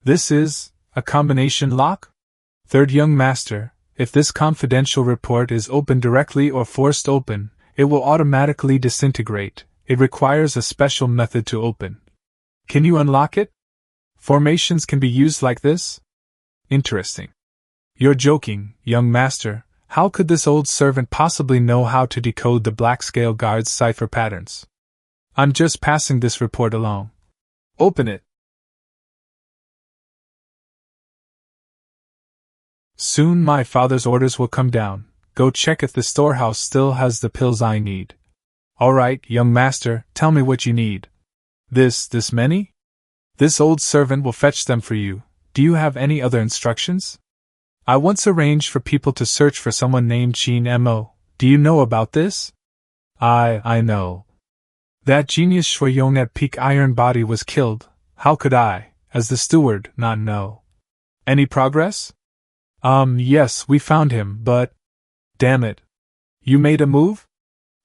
This is a combination lock? Third young master, if this confidential report is opened directly or forced open, it will automatically disintegrate. It requires a special method to open. Can you unlock it? Formations can be used like this? Interesting. You're joking, young master. How could this old servant possibly know how to decode the Black Scale Guard's cipher patterns? I'm just passing this report along. Open it. Soon my father's orders will come down. Go check if the storehouse still has the pills I need. All right, young master, tell me what you need. This many? This old servant will fetch them for you. Do you have any other instructions? I once arranged for people to search for someone named Qingmo. Do you know about this? I know. That genius Shuiyong at Peak Iron Body was killed. How could I, as the steward, not know? Any progress? Yes, we found him, but… Damn it. You made a move?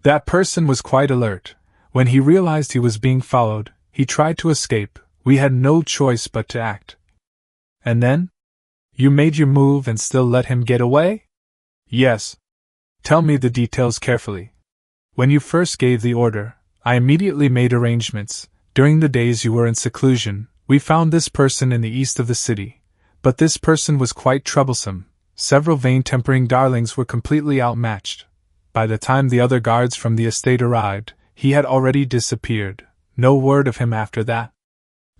That person was quite alert. When he realized he was being followed, he tried to escape. We had no choice but to act. And then? You made your move and still let him get away? Yes. Tell me the details carefully. When you first gave the order, I immediately made arrangements. During the days you were in seclusion, we found this person in the east of the city. But this person was quite troublesome. Several vein-tempering darlings were completely outmatched. By the time the other guards from the estate arrived, he had already disappeared. No word of him after that.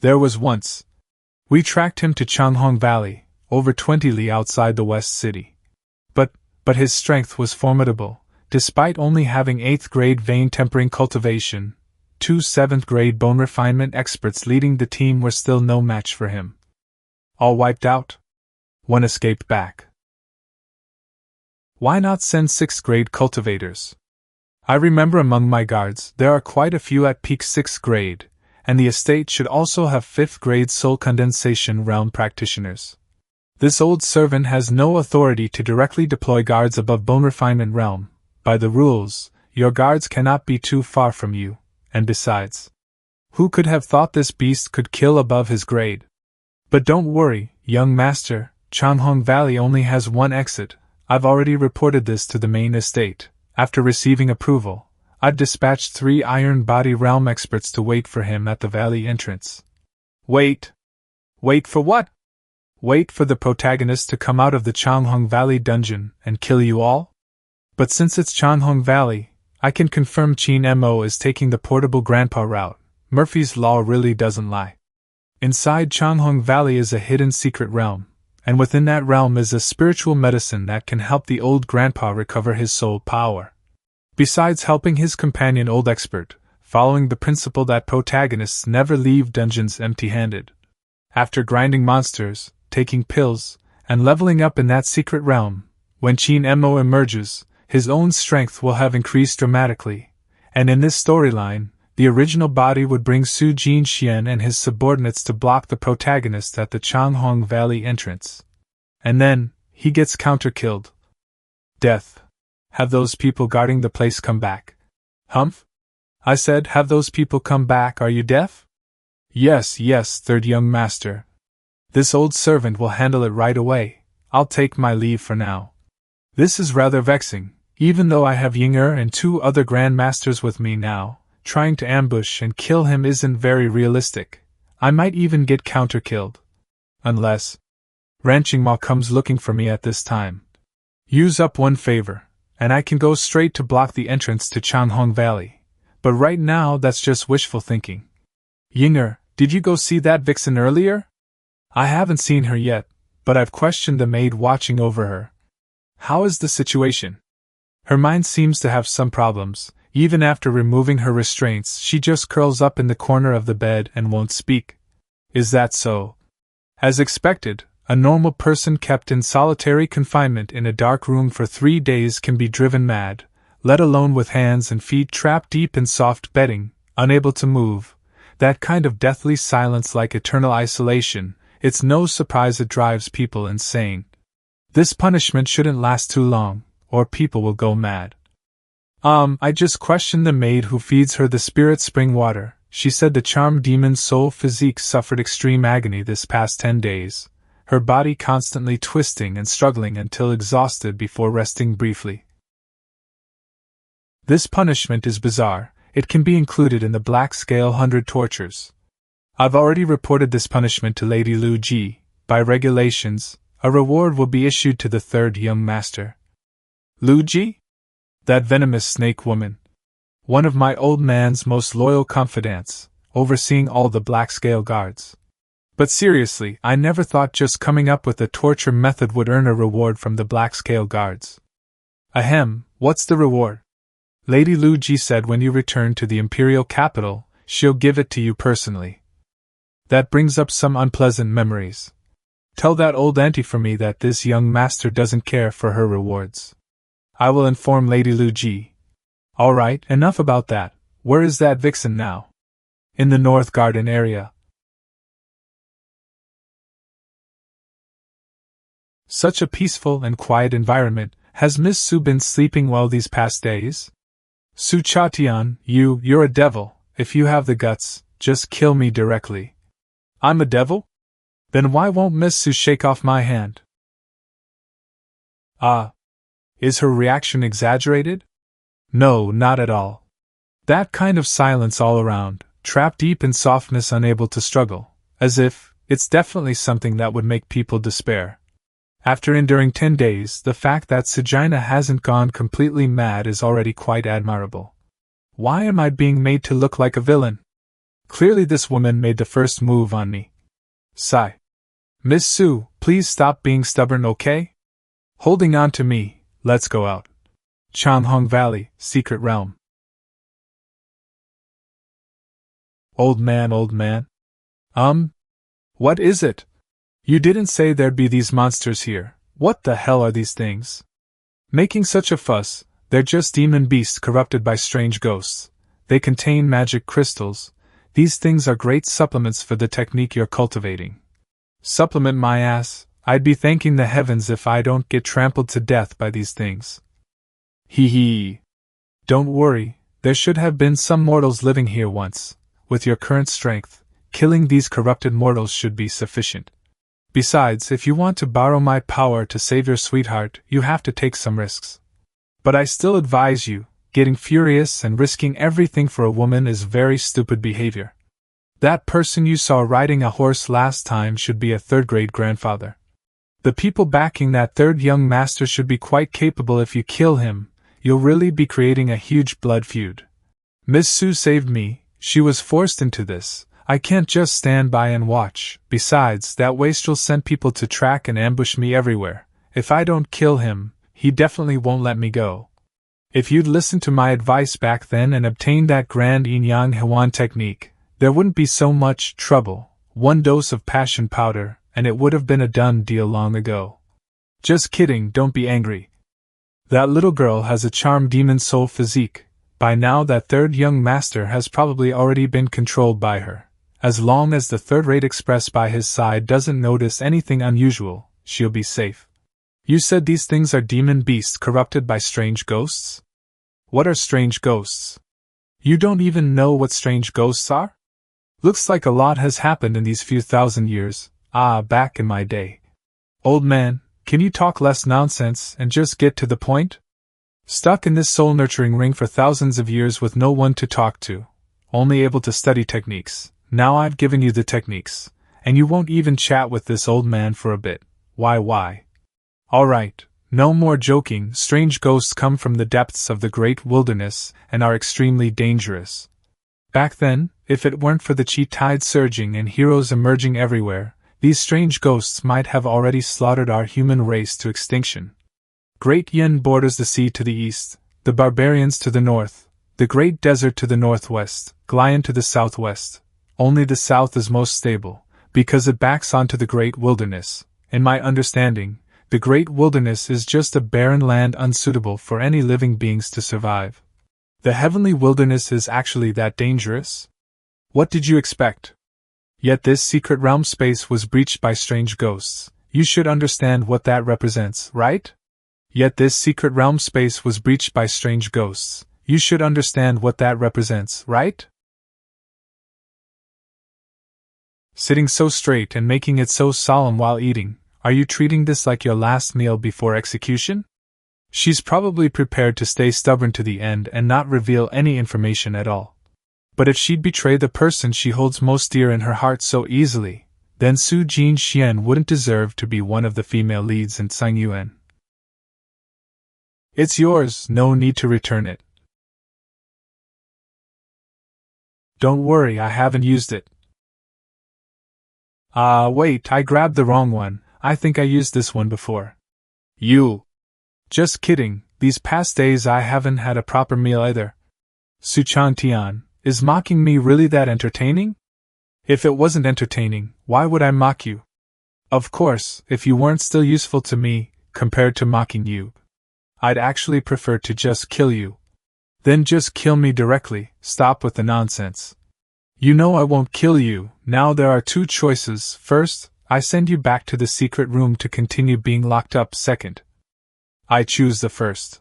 There was once. We tracked him to Changhong Valley, over 20 li outside the West City. But his strength was formidable. Despite only having 8th grade vein-tempering cultivation, 2 7th grade bone refinement experts leading the team were still no match for him. All wiped out? One escaped back. Why not send 6th grade cultivators? I remember among my guards there are quite a few at peak 6th grade, and the estate should also have 5th grade soul condensation realm practitioners. This old servant has no authority to directly deploy guards above bone refinement realm. By the rules, your guards cannot be too far from you, and besides, who could have thought this beast could kill above his grade? But don't worry, young master, Changhong Valley only has one exit. I've already reported this to the main estate. After receiving approval, I've dispatched 3 Iron Body Realm experts to wait for him at the valley entrance. Wait? Wait for what? Wait for the protagonist to come out of the Changhong Valley dungeon and kill you all? But since it's Changhong Valley, I can confirm Qingmo is taking the portable grandpa route. Murphy's Law really doesn't lie. Inside Changhong Valley is a hidden secret realm, and within that realm is a spiritual medicine that can help the old grandpa recover his soul power. Besides helping his companion old expert, following the principle that protagonists never leave dungeons empty-handed. After grinding monsters, taking pills, and leveling up in that secret realm, when Qingmo emerges, his own strength will have increased dramatically, and in this storyline, the original body would bring Su Jinxian and his subordinates to block the protagonist at the Changhong Valley entrance. And then, he gets counter-killed. Death. Have those people guarding the place come back? Humph? I said, have those people come back, are you deaf? Yes, third young master. This old servant will handle it right away. I'll take my leave for now. This is rather vexing, even though I have Ying'er and 2 other Grand Masters with me now. Trying to ambush and kill him isn't very realistic. I might even get counter-killed. Unless Ran Qingmo comes looking for me at this time. Use up one favor, and I can go straight to block the entrance to Changhong Valley. But right now that's just wishful thinking. Ying'er, did you go see that vixen earlier? I haven't seen her yet, but I've questioned the maid watching over her. How is the situation? Her mind seems to have some problems. Even after removing her restraints, she just curls up in the corner of the bed and won't speak. Is that so? As expected, a normal person kept in solitary confinement in a dark room for 3 days can be driven mad, let alone with hands and feet trapped deep in soft bedding, unable to move. That kind of deathly silence like eternal isolation, it's no surprise it drives people insane. This punishment shouldn't last too long, or people will go mad. I just questioned the maid who feeds her the spirit spring water. She said the charmed demon soul physique suffered extreme agony this past 10 days, her body constantly twisting and struggling until exhausted before resting briefly. This punishment is bizarre. It can be included in the Black Scale 100 tortures. I've already reported this punishment to Lady Lu Ji. By regulations, a reward will be issued to the third young master. Lu Ji? That venomous snake woman. One of my old man's most loyal confidants, overseeing all the Black Scale guards. But seriously, I never thought just coming up with a torture method would earn a reward from the Black Scale guards. Ahem, what's the reward? Lady Lu Ji said when you return to the imperial capital, she'll give it to you personally. That brings up some unpleasant memories. Tell that old auntie for me that this young master doesn't care for her rewards. I will inform Lady Lu Ji. Alright, enough about that. Where is that vixen now? In the North Garden area. Such a peaceful and quiet environment. Has Miss Sue been sleeping well these past days? Su Chatian, you're a devil. If you have the guts, just kill me directly. I'm a devil? Then why won't Miss Sue shake off my hand? Is her reaction exaggerated? No, not at all. That kind of silence all around, trapped deep in softness, unable to struggle, as if it's definitely something that would make people despair. After enduring 10 days, the fact that Sagina hasn't gone completely mad is already quite admirable. Why am I being made to look like a villain? Clearly this woman made the first move on me. Sigh. Miss Sue, please stop being stubborn, okay? Holding on to me, let's go out. Changhong Valley, Secret Realm. Old man. What is it? You didn't say there'd be these monsters here. What the hell are these things? Making such a fuss, they're just demon beasts corrupted by strange ghosts. They contain magic crystals. These things are great supplements for the technique you're cultivating. Supplement my ass, I'd be thanking the heavens if I don't get trampled to death by these things. Hee hee. Don't worry, there should have been some mortals living here once. With your current strength, killing these corrupted mortals should be sufficient. Besides, if you want to borrow my power to save your sweetheart, you have to take some risks. But I still advise you, getting furious and risking everything for a woman is very stupid behavior. That person you saw riding a horse last time should be a third-grade grandfather. The people backing that third young master should be quite capable. If you kill him, you'll really be creating a huge blood feud. Miss Sue saved me, she was forced into this. I can't just stand by and watch. Besides, that wastrel sent people to track and ambush me everywhere. If I don't kill him, he definitely won't let me go. If you'd listened to my advice back then and obtained that grand yin yang Yuan technique, there wouldn't be so much trouble. One dose of passion powder, and it would have been a done deal long ago. Just kidding, don't be angry. That little girl has a charmed demon soul physique. By now that third young master has probably already been controlled by her. As long as the third-rate express by his side doesn't notice anything unusual, she'll be safe. You said these things are demon beasts corrupted by strange ghosts? What are strange ghosts? You don't even know what strange ghosts are? Looks like a lot has happened in these few thousand years. Back in my day. Old man, can you talk less nonsense and just get to the point? Stuck in this soul-nurturing ring for thousands of years with no one to talk to, only able to study techniques. Now I've given you the techniques, and you won't even chat with this old man for a bit. Why? Alright, no more joking. Strange ghosts come from the depths of the great wilderness and are extremely dangerous. Back then, if it weren't for the chi tide surging and heroes emerging everywhere, these strange ghosts might have already slaughtered our human race to extinction. Great Yin borders the sea to the east, the barbarians to the north, the great desert to the northwest, Glyan to the southwest. Only the south is most stable, because it backs onto the great wilderness. In my understanding, the great wilderness is just a barren land unsuitable for any living beings to survive. The heavenly wilderness is actually that dangerous? What did you expect? Yet this secret realm space was breached by strange ghosts. You should understand what that represents, right? Yet this secret realm space was breached by strange ghosts. You should understand what that represents, right? Sitting so straight and making it so solemn while eating, are you treating this like your last meal before execution? She's probably prepared to stay stubborn to the end and not reveal any information at all. But if she'd betray the person she holds most dear in her heart so easily, then Su Jinxian wouldn't deserve to be one of the female leads in Cangyuan. It's yours, no need to return it. Don't worry, I haven't used it. Wait, I grabbed the wrong one. I think I used this one before. You. Just kidding, these past days I haven't had a proper meal either. Su Changtian, is mocking me really that entertaining? If it wasn't entertaining, why would I mock you? Of course, if you weren't still useful to me, compared to mocking you. I'd actually prefer to just kill you. Then just kill me directly, stop with the nonsense. You know I won't kill you. Now there are two choices. First, I send you back to the secret room to continue being locked up. Second, I choose the first.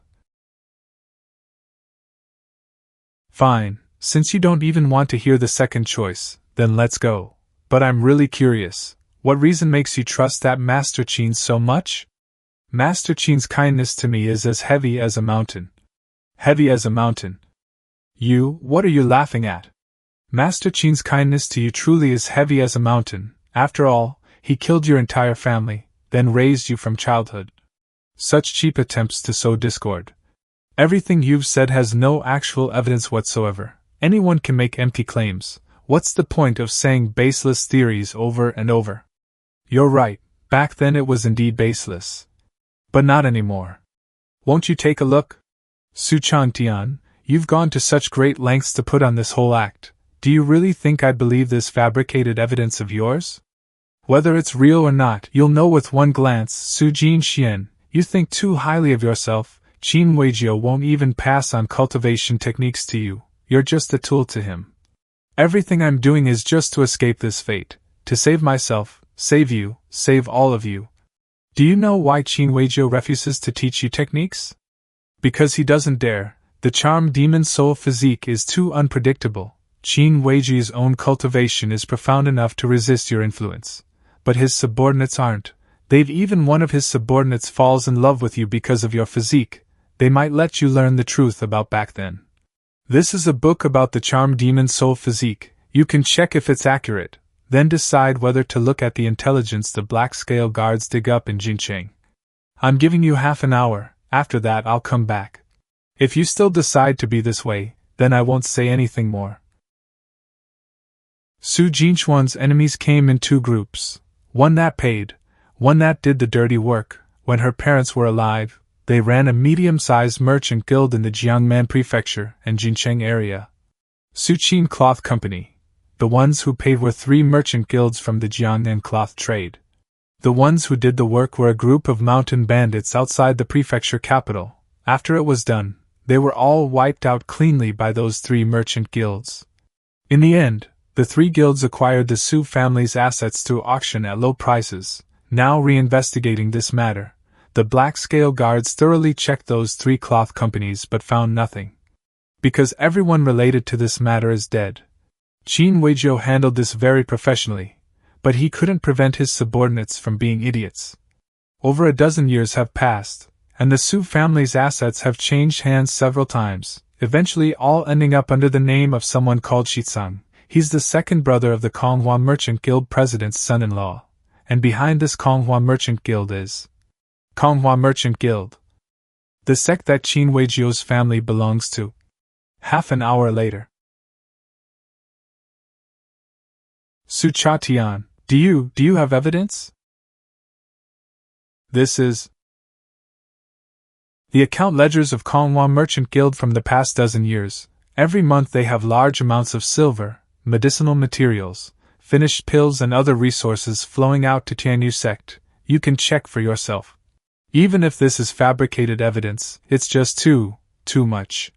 Fine, since you don't even want to hear the second choice, then let's go. But I'm really curious, what reason makes you trust that Master Qin so much? Master Qin's kindness to me is as heavy as a mountain. Heavy as a mountain. What are you laughing at? Master Qin's kindness to you truly is heavy as a mountain. After all, he killed your entire family, then raised you from childhood. Such cheap attempts to sow discord. Everything you've said has no actual evidence whatsoever. Anyone can make empty claims. What's the point of saying baseless theories over and over? You're right, back then it was indeed baseless. But not anymore. Won't you take a look? Su Changtian, you've gone to such great lengths to put on this whole act. Do you really think I believe this fabricated evidence of yours? Whether it's real or not, you'll know with one glance. Su Jinxian, you think too highly of yourself. Qin Weijio won't even pass on cultivation techniques to you. You're just a tool to him. Everything I'm doing is just to escape this fate, to save myself, save you, save all of you. Do you know why Qin Weijio refuses to teach you techniques? Because he doesn't dare. The charm demon soul physique is too unpredictable. Qin Weijio's own cultivation is profound enough to resist your influence. But his subordinates aren't. Even one of his subordinates falls in love with you because of your physique. They might let you learn the truth about back then. This is a book about the charm demon soul physique. You can check if it's accurate, then decide whether to look at the intelligence the black scale guards dig up in Jincheng. I'm giving you half an hour, after that I'll come back. If you still decide to be this way, then I won't say anything more. Su Jinchuan's enemies came in two groups, one that paid, one that did the dirty work. When her parents were alive, they ran a medium-sized merchant guild in the Jiangmen Prefecture and Jincheng area. Su Qin Cloth Company. The ones who paid were three merchant guilds from the Jiangmen cloth trade. The ones who did the work were a group of mountain bandits outside the prefecture capital. After it was done, they were all wiped out cleanly by those three merchant guilds. In the end, the three guilds acquired the Su family's assets through auction at low prices. Now reinvestigating this matter, the black scale guards thoroughly checked those three cloth companies but found nothing. Because everyone related to this matter is dead. Qin Weijio handled this very professionally, but he couldn't prevent his subordinates from being idiots. Over a dozen years have passed, and the Su family's assets have changed hands several times, eventually all ending up under the name of someone called Shitsang. He's the second brother of the Konghua Merchant Guild president's son-in-law, and behind this Konghua Merchant Guild is Konghua Merchant Guild, the sect that Qin Weijio's family belongs to. Half an hour later. Su Chatian, do you have evidence? This is the account ledgers of Konghua Merchant Guild from the past dozen years. Every month they have large amounts of silver, medicinal materials, finished pills and other resources flowing out to Tianyu sect. You can check for yourself. Even if this is fabricated evidence, it's just too much.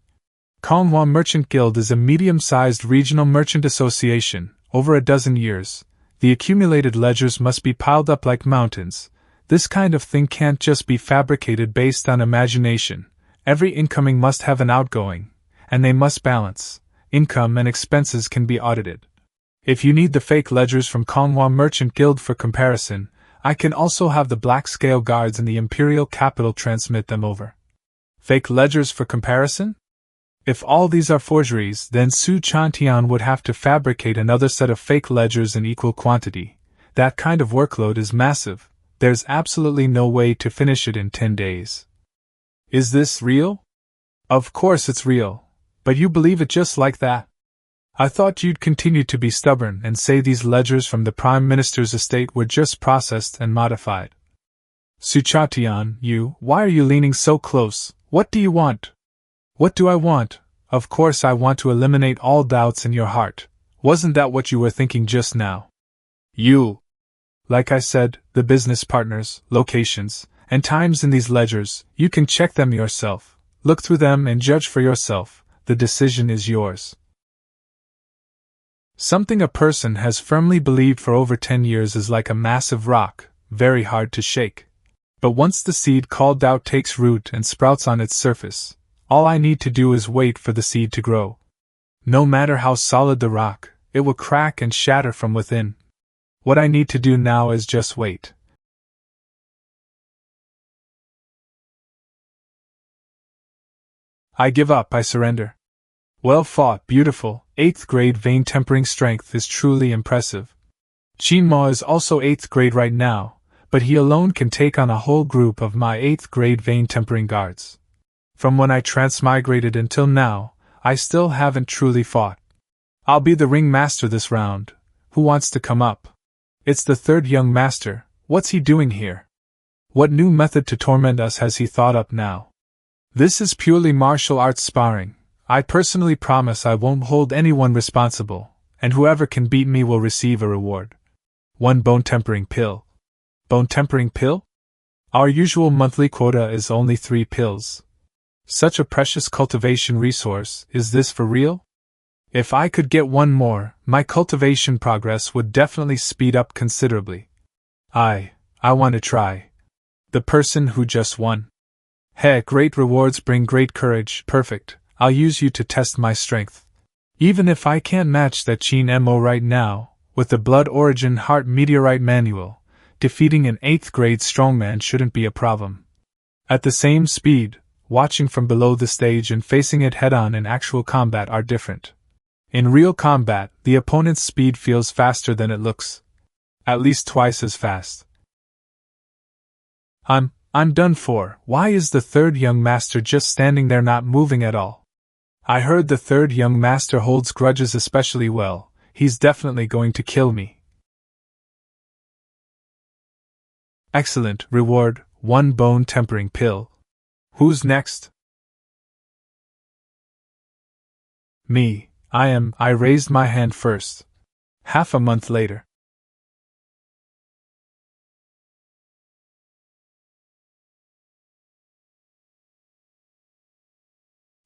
Konghua Merchant Guild is a medium-sized regional merchant association. Over a dozen years, the accumulated ledgers must be piled up like mountains. This kind of thing can't just be fabricated based on imagination. Every incoming must have an outgoing, and they must balance. Income and expenses can be audited. If you need the fake ledgers from Cangyuan Merchant Guild for comparison, I can also have the Black Scale Guards in the Imperial Capital transmit them over. Fake ledgers for comparison? If all these are forgeries, then Su Chantian would have to fabricate another set of fake ledgers in equal quantity. That kind of workload is massive. There's absolutely no way to finish it in 10 days. Is this real? Of course it's real. But you believe it just like that? I thought you'd continue to be stubborn and say these ledgers from the Prime Minister's estate were just processed and modified. Su Chantian, why are you leaning so close? What do you want? What do I want? Of course I want to eliminate all doubts in your heart. Wasn't that what you were thinking just now? Like I said, the business partners, locations, and times in these ledgers, you can check them yourself. Look through them and judge for yourself. The decision is yours. Something a person has firmly believed for over 10 years is like a massive rock, very hard to shake. But once the seed called doubt takes root and sprouts on its surface, all I need to do is wait for the seed to grow. No matter how solid the rock, it will crack and shatter from within. What I need to do now is just wait. I give up, I surrender. Well fought, beautiful. 8th grade vein tempering strength is truly impressive. Qingmo is also 8th grade right now, but he alone can take on a whole group of my 8th grade vein tempering guards. From when I transmigrated until now, I still haven't truly fought. I'll be the ring master this round. Who wants to come up? It's the 3rd young master. What's he doing here? What new method to torment us has he thought up now? This is purely martial arts sparring. I personally promise I won't hold anyone responsible, and whoever can beat me will receive a reward. 1 bone tempering pill. Bone tempering pill? Our usual monthly quota is only 3 pills. Such a precious cultivation resource, is this for real? If I could get 1 more, my cultivation progress would definitely speed up considerably. I want to try. The person who just won. Great rewards bring great courage, perfect. I'll use you to test my strength. Even if I can't match that Qingmo right now, with the Blood Origin Heart Meteorite Manual, defeating an 8th grade strongman shouldn't be a problem. At the same speed, watching from below the stage and facing it head-on in actual combat are different. In real combat, the opponent's speed feels faster than it looks. At least twice as fast. I'm done for. Why is the 3rd young master just standing there not moving at all? I heard the 3rd young master holds grudges especially well. He's definitely going to kill me. Excellent, reward, 1 bone tempering pill. Who's next? Me. I raised my hand first. Half a month later.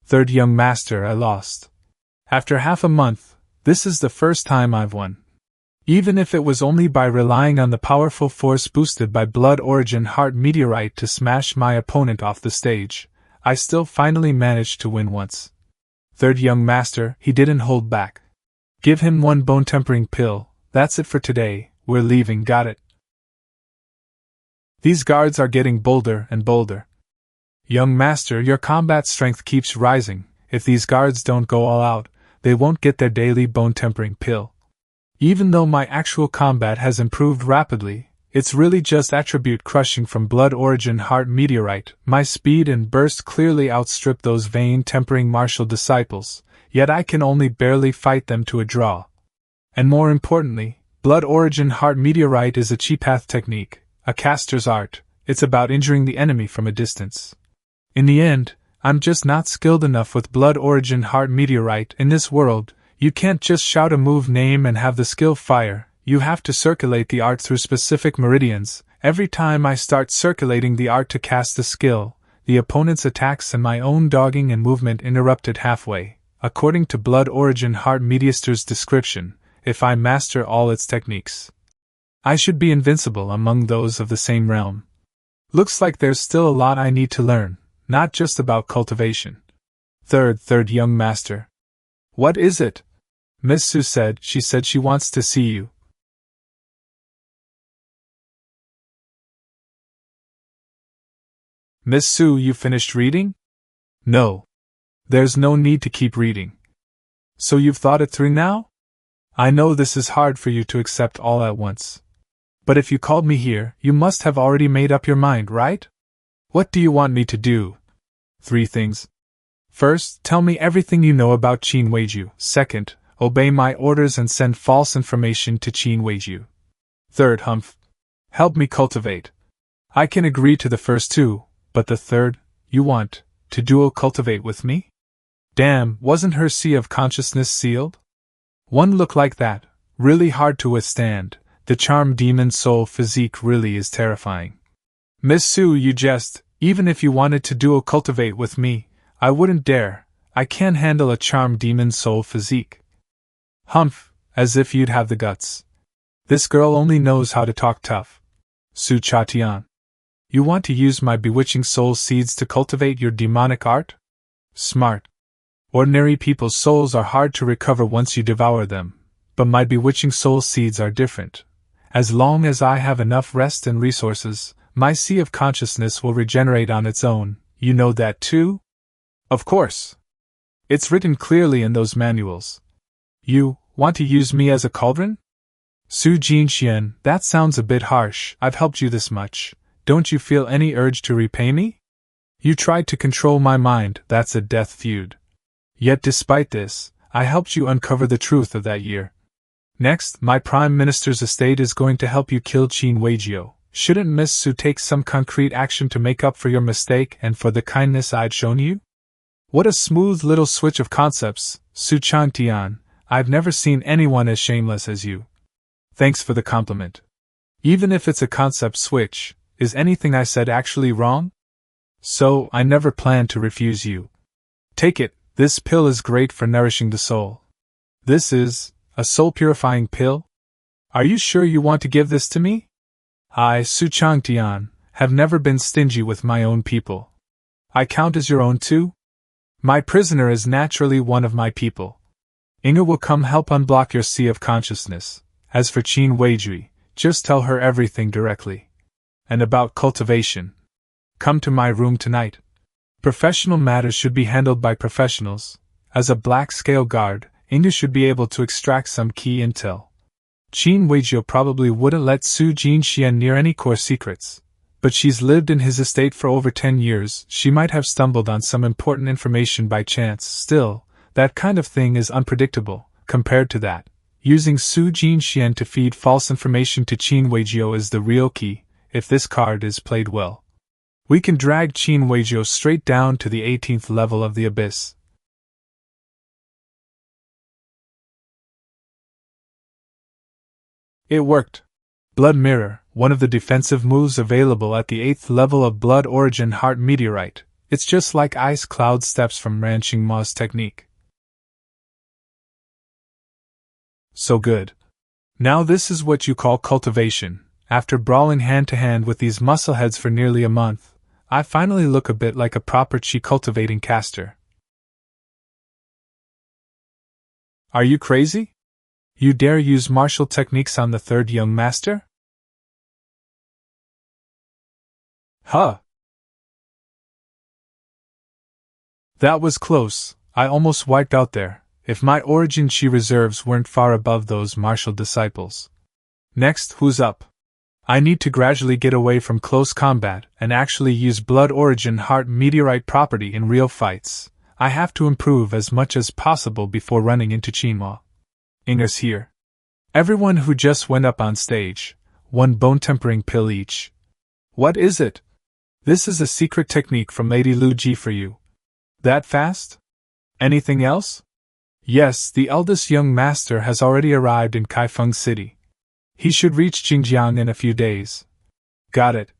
Third young master, I lost. After half a month, this is the first time I've won. Even if it was only by relying on the powerful force boosted by Blood Origin Heart Meteorite to smash my opponent off the stage, I still finally managed to win once. Third young master, he didn't hold back. Give him 1 bone tempering pill. That's it for today, we're leaving, got it? These guards are getting bolder and bolder. Young master, your combat strength keeps rising. If these guards don't go all out, they won't get their daily bone tempering pill. Even though my actual combat has improved rapidly, it's really just attribute crushing from Blood Origin Heart Meteorite. My speed and burst clearly outstrip those vein tempering martial disciples, yet I can only barely fight them to a draw. And more importantly, Blood Origin Heart Meteorite is a cheapath technique, a caster's art. It's about injuring the enemy from a distance. In the end, I'm just not skilled enough with Blood Origin Heart Meteorite. In this world, you can't just shout a move name and have the skill fire. You have to circulate the art through specific meridians. Every time I start circulating the art to cast the skill, the opponent's attacks and my own dogging and movement interrupted halfway. According to Blood Origin Heart Meteor's description, if I master all its techniques, I should be invincible among those of the same realm. Looks like there's still a lot I need to learn. Not just about cultivation. Third young master. What is it? Miss Sue said she wants to see you. Miss Sue, you finished reading? No. There's no need to keep reading. So you've thought it through now? I know this is hard for you to accept all at once. But if you called me here, you must have already made up your mind, right? What do you want me to do? 3 things. First, tell me everything you know about Qin Weiju. Second, obey my orders and send false information to Qin Weiju. Third, help me cultivate. I can agree to the first 2, but the third, you want to dual cultivate with me? Damn, wasn't her sea of consciousness sealed? One look like that, really hard to withstand. The charm demon soul physique really is terrifying. Miss Sue, you jest. Even if you wanted to dual cultivate with me, I wouldn't dare. I can't handle a charm demon soul physique. As if you'd have the guts. This girl only knows how to talk tough. Su Chatian. You want to use my bewitching soul seeds to cultivate your demonic art? Smart. Ordinary people's souls are hard to recover once you devour them, but my bewitching soul seeds are different. As long as I have enough rest and resources, my sea of consciousness will regenerate on its own. You know that too? Of course. It's written clearly in those manuals. You want to use me as a cauldron? Su Jinxian, that sounds a bit harsh. I've helped you this much. Don't you feel any urge to repay me? You tried to control my mind, that's a death feud. Yet despite this, I helped you uncover the truth of that year. Next, my Prime Minister's estate is going to help you kill Qin Weiju. Shouldn't Miss Sue take some concrete action to make up for your mistake and for the kindness I'd shown you? What a smooth little switch of concepts, Su Changtian. I've never seen anyone as shameless as you. Thanks for the compliment. Even if it's a concept switch, is anything I said actually wrong? So, I never planned to refuse you. Take it, this pill is great for nourishing the soul. This is a soul-purifying pill? Are you sure you want to give this to me? I, Su Changtian, have never been stingy with my own people. I count as your own too? My prisoner is naturally one of my people. Inga will come help unblock your sea of consciousness. As for Qin Weiju, just tell her everything directly. And about cultivation. Come to my room tonight. Professional matters should be handled by professionals. As a black scale guard, Inga should be able to extract some key intel. Qin Weiju probably wouldn't let Su Jinxian near any core secrets. But she's lived in his estate for over 10 years, she might have stumbled on some important information by chance. Still, that kind of thing is unpredictable. Compared to that, using Su Jinxian to feed false information to Qin Weiju is the real key, if this card is played well. We can drag Qin Weiju straight down to the 18th level of the abyss. It worked. Blood Mirror, one of the defensive moves available at the 8th level of Blood Origin Heart Meteorite. It's just like Ice Cloud Steps from Ran Qingmo's technique. So good. Now this is what you call cultivation. After brawling hand-to-hand with these muscleheads for nearly a month, I finally look a bit like a proper chi cultivating caster. Are you crazy? You dare use martial techniques on the third young master? Huh. That was close. I almost wiped out there, if my origin chi reserves weren't far above those martial disciples. Next, who's up? I need to gradually get away from close combat and actually use Blood Origin Heart Meteorite property in real fights. I have to improve as much as possible before running into Qingmo. Inga's here. Everyone who just went up on stage, 1 bone-tempering pill each. What is it? This is a secret technique from Lady Lu Ji for you. That fast? Anything else? Yes, the eldest young master has already arrived in Kaifeng City. He should reach Xinjiang in a few days. Got it.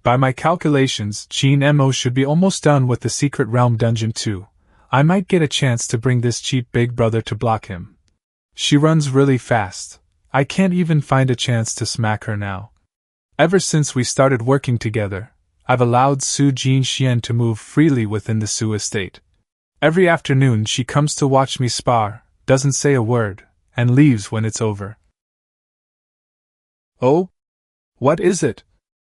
By my calculations, Qin Mo should be almost done with the Secret Realm Dungeon too. I might get a chance to bring this cheap big brother to block him. She runs really fast. I can't even find a chance to smack her now. Ever since we started working together, I've allowed Su Jinxian to move freely within the Su estate. Every afternoon she comes to watch me spar, doesn't say a word, and leaves when it's over. Oh? What is it?